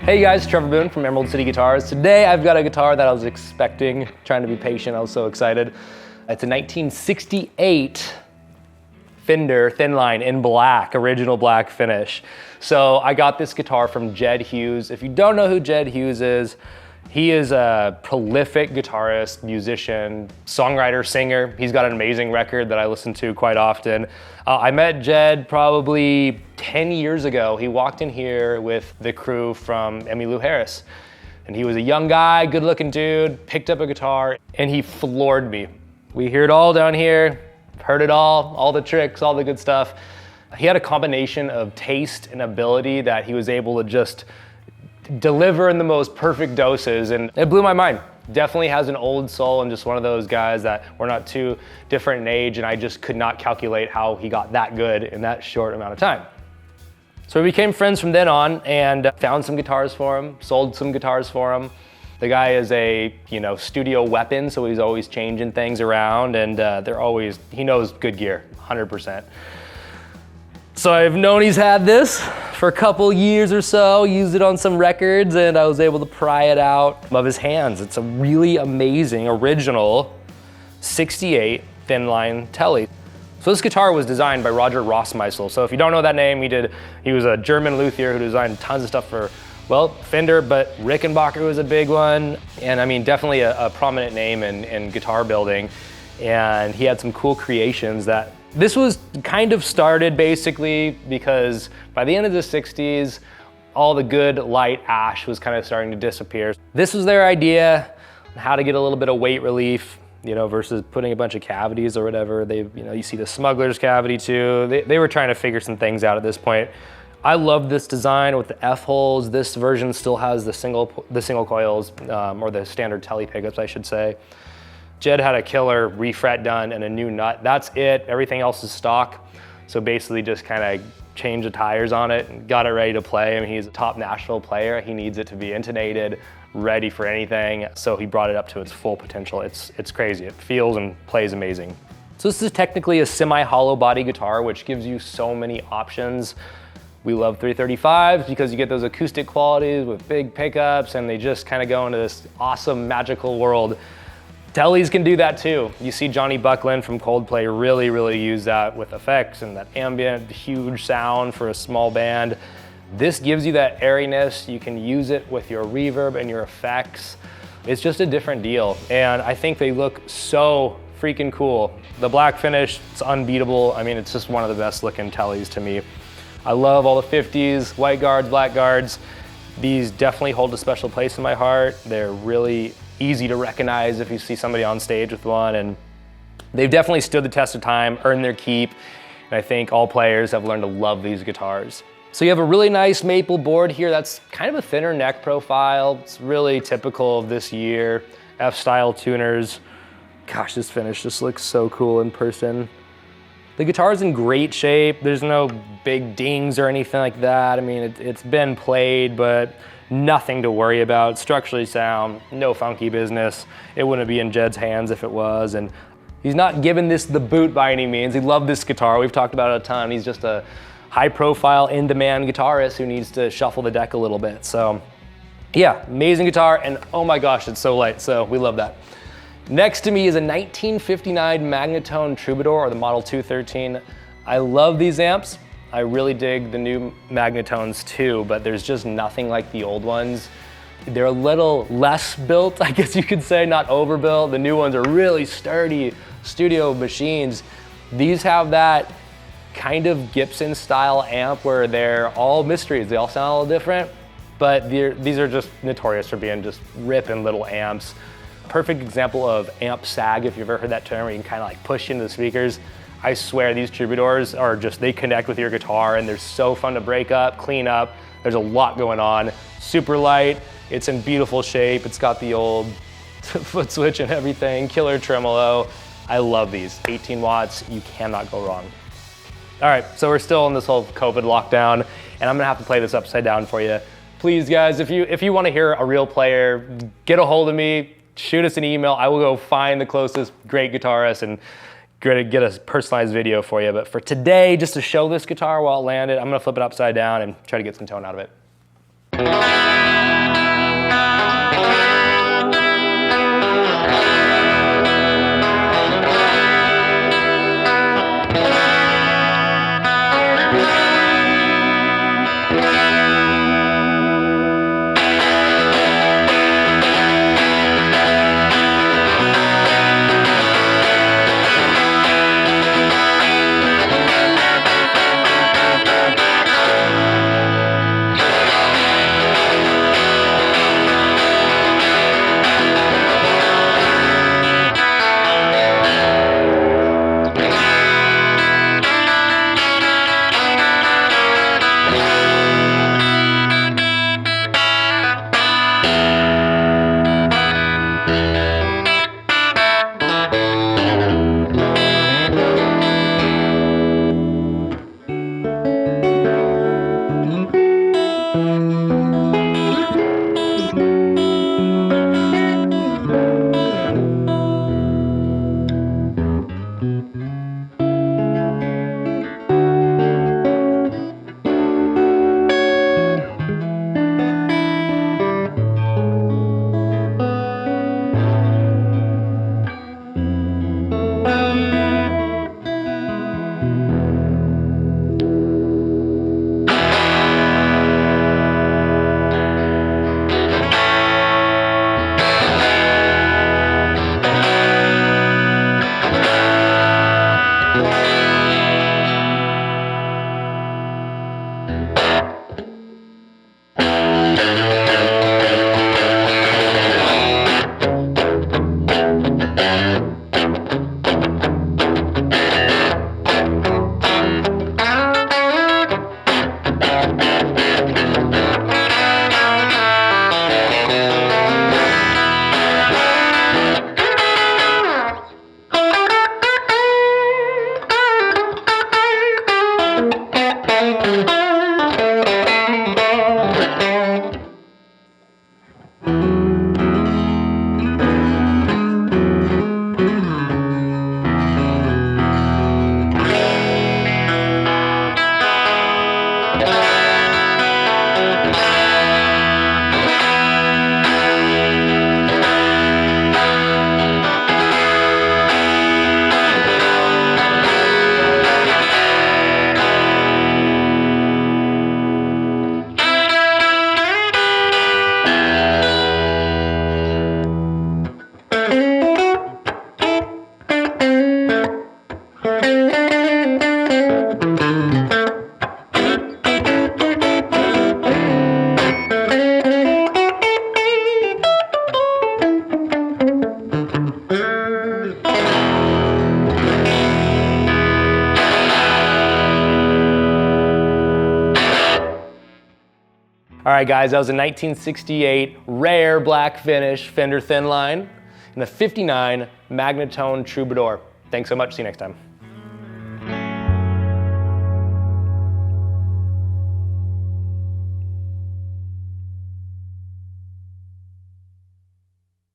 Hey guys, Trevor Boone from Emerald City Guitars. Today I've got a guitar that I was expecting, trying to be patient, I was so excited. It's a 1968 Fender Thinline in black, original black finish. So I got this guitar from Jed Hughes. If you don't know who Jed Hughes is, he is a prolific guitarist, musician, songwriter, singer. He's got an amazing record that I listen to quite often. I met Jed probably 10 years ago. He walked in here with the crew from Emmylou Harris. And he was a young guy, good looking dude, picked up a guitar, and he floored me. We hear it all down here, heard it all the tricks, all the good stuff. He had a combination of taste and ability that he was able to just deliver in the most perfect doses, and it blew my mind. Definitely has an old soul and just one of those guys that we're not too different in age, and I just could not calculate how he got that good in that short amount of time. So we became friends from then on and found some guitars for him, sold some guitars for him. The guy is a, studio weapon, so he's always changing things around, and he knows good gear, 100%. So I've known he's had this for a couple years or so, used it on some records, and I was able to pry it out of his hands. It's a really amazing, original 68 Thinline Tele. So this guitar was designed by Roger Rossmeisel. So if you don't know that name, he was a German luthier who designed tons of stuff for, Fender, but Rickenbacker was a big one. And I mean, definitely a prominent name in guitar building. And he had some cool creations that this was kind of started basically because by the end of the 60s, all the good light ash was kind of starting to disappear. This was their idea on how to get a little bit of weight relief, versus putting a bunch of cavities or whatever. You see the smuggler's cavity too. They were trying to figure some things out at this point. I love this design with the F-holes. This version still has the single coils, or the standard tele pickups, I should say. Jed had a killer refret done and a new nut. That's it, everything else is stock. So basically just kind of changed the tires on it and got it ready to play. I mean, he's a top Nashville player. He needs it to be intonated, ready for anything. So he brought it up to its full potential. It's crazy, it feels and plays amazing. So this is technically a semi-hollow body guitar, which gives you so many options. We love 335s because you get those acoustic qualities with big pickups and they just kind of go into this awesome magical world. Teles can do that too. You see Johnny Buckland from Coldplay really use that with effects and that ambient, huge sound for a small band. This gives you that airiness. You can use it with your reverb and your effects. It's just a different deal. And I think they look so freaking cool. The black finish, it's unbeatable. I mean, it's just one of the best looking Teles to me. I love all the 50s, white guards, black guards. These definitely hold a special place in my heart. They're really easy to recognize if you see somebody on stage with one, and they've definitely stood the test of time, earned their keep, and I think all players have learned to love these guitars. So you have a really nice maple board here that's kind of a thinner neck profile. It's really typical of this year. F-style tuners. Gosh, this finish just looks so cool in person. The guitar's in great shape. There's no big dings or anything like that. I mean, it's been played, but nothing to worry about. Structurally sound, no funky business. It wouldn't be in Jed's hands if it was. And he's not giving this the boot by any means. He loved this guitar. We've talked about it a ton. He's just a high profile, in-demand guitarist who needs to shuffle the deck a little bit. So yeah, amazing guitar. And oh my gosh, it's so light. So we love that. Next to me is a 1959 Magnatone Troubadour, or the Model 213. I love these amps. I really dig the new Magnatones too, but there's just nothing like the old ones. They're a little less built, I guess you could say, not overbuilt. The new ones are really sturdy studio machines. These have that kind of Gibson style amp where they're all mysteries. They all sound a little different, but these are just notorious for being just ripping little amps. Perfect example of amp sag, if you've ever heard that term, where you can kind of like push into the speakers. I swear these Troubadours are just, they connect with your guitar and they're so fun to break up, clean up. There's a lot going on. Super light, it's in beautiful shape. It's got the old foot switch and everything, killer tremolo. I love these, 18 watts, you cannot go wrong. All right, so we're still in this whole COVID lockdown and I'm gonna have to play this upside down for you. Please guys, if you wanna hear a real player, get a hold of me, shoot us an email. I will go find the closest great guitarist and get a personalized video for you. But for today, just to show this guitar while it landed, I'm gonna flip it upside down and try to get some tone out of it. All right, guys, that was a 1968 rare black finish Fender Thinline and a 59 Magnatone Troubadour. Thanks so much. See you next time.